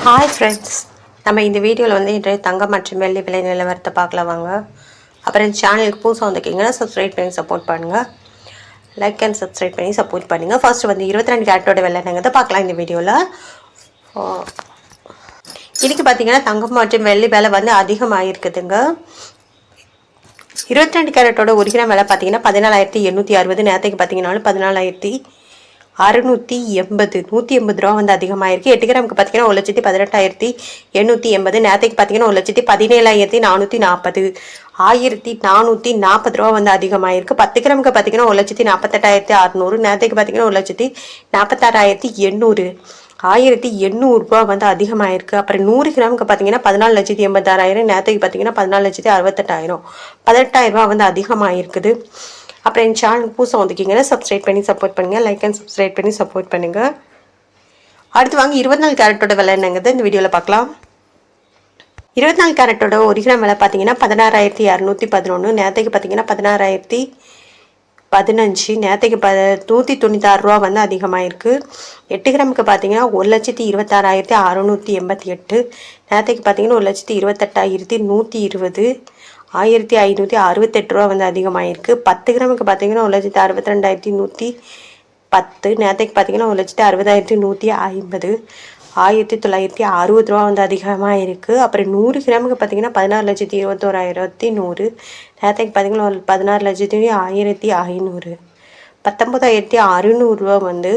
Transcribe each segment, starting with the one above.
Hi friends, நம்ம இந்த வீடியோவில் வந்து இன்றைய தங்கம் மற்றும் வெள்ளி விலை நிலவரத்தை பார்க்கலாம் வாங்க. அப்புறம் இந்த சேனலுக்கு புதுசாக வந்துக்கிங்கன்னா சப்ஸ்கிரைப் பண்ணி சப்போர்ட் பண்ணுங்கள். லைக் அண்ட் சப்ஸ்கிரைப் பண்ணி சப்போர்ட் பண்ணுங்கள். ஃபர்ஸ்ட் வந்து 22 கேரட்டோட வெள்ளை என்னங்கிறத பார்க்கலாம் இந்த வீடியோவில். இன்றைக்கி பார்த்தீங்கன்னா தங்கம் மற்றும் வெள்ளி விலை வந்து அதிகமாகிருக்குதுங்க. 22 கேரட்டோட 1 கிராம் விலை பார்த்தீங்கன்னா 14,860. நேரத்துக்கு பார்த்தீங்கன்னாலும் 14,680 180 ரூபா வந்து அதிகமாகிருக்கு. 8 கிராமுக்கு பார்த்தீங்கன்னா 1,18,880. நேரத்துக்கு பார்த்தீங்கன்னா 1,17,440 1,440 ரூபா வந்து அதிகமாகிருக்கு. 10 கிராமுக்கு பார்த்தீங்கன்னா 1,48,600. நேரத்துக்கு பார்த்தீங்கன்னா 1,46,800 1,800 ரூபா வந்து அதிகமாகிருக்கு. அப்புறம் 100 கிராமுக்கு பார்த்தீங்கன்னா 14,86,000. நேரத்துக்கு பார்த்தீங்கன்னா 14,68,000 18,000 ரூபா வந்து அதிகமாகிருக்குது. அப்புறம் என் சேனலுக்கு புதுசாக வந்துக்கிங்கன்னா சப்ஸ்கிரைப் பண்ணி சப்போர்ட் பண்ணுங்கள். லைக் அண்ட் சப்ஸ்கிரைப் பண்ணி சப்போர்ட் பண்ணுங்கள். அடுத்து வாங்க 24 கேரட்டோட விலை என்னங்கிறது இந்த வீடியோவில் பார்க்கலாம். 24 கேரட்டோட 1 கிராம் விலை பார்த்தீங்கன்னா 16,211. நேரத்துக்கு பார்த்தீங்கன்னா 16,015. நேரத்துக்கு 196 ரூபா வந்து அதிகமாகிருக்கு. 8 கிராமுக்கு பார்த்தீங்கன்னா 1,26,688. நேரத்துக்கு பார்த்தீங்கன்னா 1,28,120 1,568 ரூபா வந்து அதிகமாகிருக்கு. 10 கிராமுக்கு பார்த்தீங்கன்னா 1,62,110. நேரத்துக்கு பார்த்தீங்கன்னா 1,60,150 1,960 ரூபா வந்து அதிகமாக இருக்குது. அப்புறம் 100 கிராமுக்கு பார்த்தீங்கன்னா 16,21,100. நேரத்துக்கு பார்த்தீங்கன்னா 16,01,500 19,600 ரூபா வந்து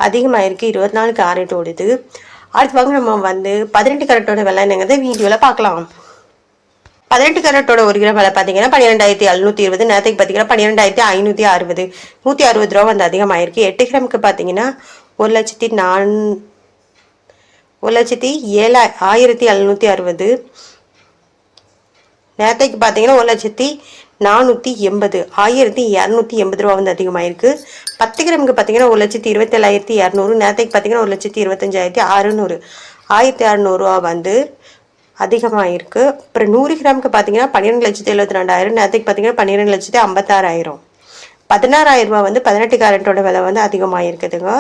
அதிகமாகிருக்கு. 24 கேரட்டோடுது. அடுத்து வாங்க நம்ம வந்து 18 கேரட்டோட விலை என்னங்கிறத வீடியோவில் பார்க்கலாம். 18 கேரட்டோட 1 கிராம் விலை பார்த்தீங்கன்னா 12,720. நேரத்துக்கு பார்த்தீங்கன்னா 12,560 160 ரூபா வந்து அதிகமாகிருக்கு. 8 கிராமுக்கு பார்த்தீங்கன்னா 1,07,760. நேரத்துக்கு பார்த்தீங்கன்னா 1,04,80 1,280 ரூபா வந்து அதிகமாகிருக்கு. 10 கிராமுக்கு பார்த்தீங்கன்னா 1,27,200. நேரத்துக்கு பார்த்தீங்கன்னா 1,25,600 1,600 ரூபா வந்து அதிகமாகிருக்கு. அப்புறம் 100 கிராமுக்கு பார்த்தீங்கன்னா 12,72,000. நேரத்துக்கு பார்த்தீங்கன்னா 12,56,000 16,000 ரூபா வந்து 18 கேரட்டோட விலை வந்து அதிகமாகிருக்குதுங்க.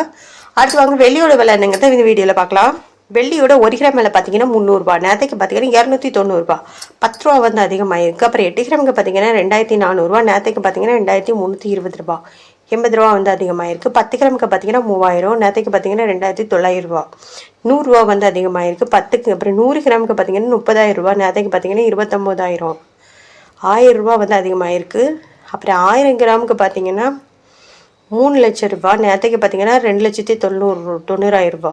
அடுத்து வாங்க வெள்ளியோட விலை என்னங்கிறத இந்த வீடியோவில் பார்க்கலாம். வெள்ளியோட 1 கிராம் விலை பார்த்தீங்கன்னா 300 ரூபா. நேரத்துக்கு பார்த்தீங்கன்னா 290 ரூபா 10 ரூபா வந்து அதிகமாகிருக்கு. அப்புறம் 8 கிராமுக்கு பார்த்தீங்கன்னா 2,400 ரூபா. நேரத்துக்கு பார்த்தீங்கன்னா 2,320 ரூபா 80 ரூபா வந்து அதிகமாகிருக்கு. 10 கிராமுக்கு பார்த்தீங்கன்னா 3,000. நேரத்துக்கு பார்த்தீங்கன்னா 2,900 ரூபா 100 ரூபா வந்து அதிகமாகிருக்கு. 10க்கு அப்புறம் 100 கிராமுக்கு பார்த்தீங்கன்னா 30,000 ரூபா. நேரத்துக்கு பார்த்தீங்கன்னா 29,000 1000 ரூபா வந்து அதிகமாகிருக்கு. அப்புறம் 1000 கிராமுக்கு பார்த்தீங்கன்னா 3 லட்சம் ரூபா. நேரத்துக்கு பார்த்தீங்கன்னா 2,90,000 ரூபா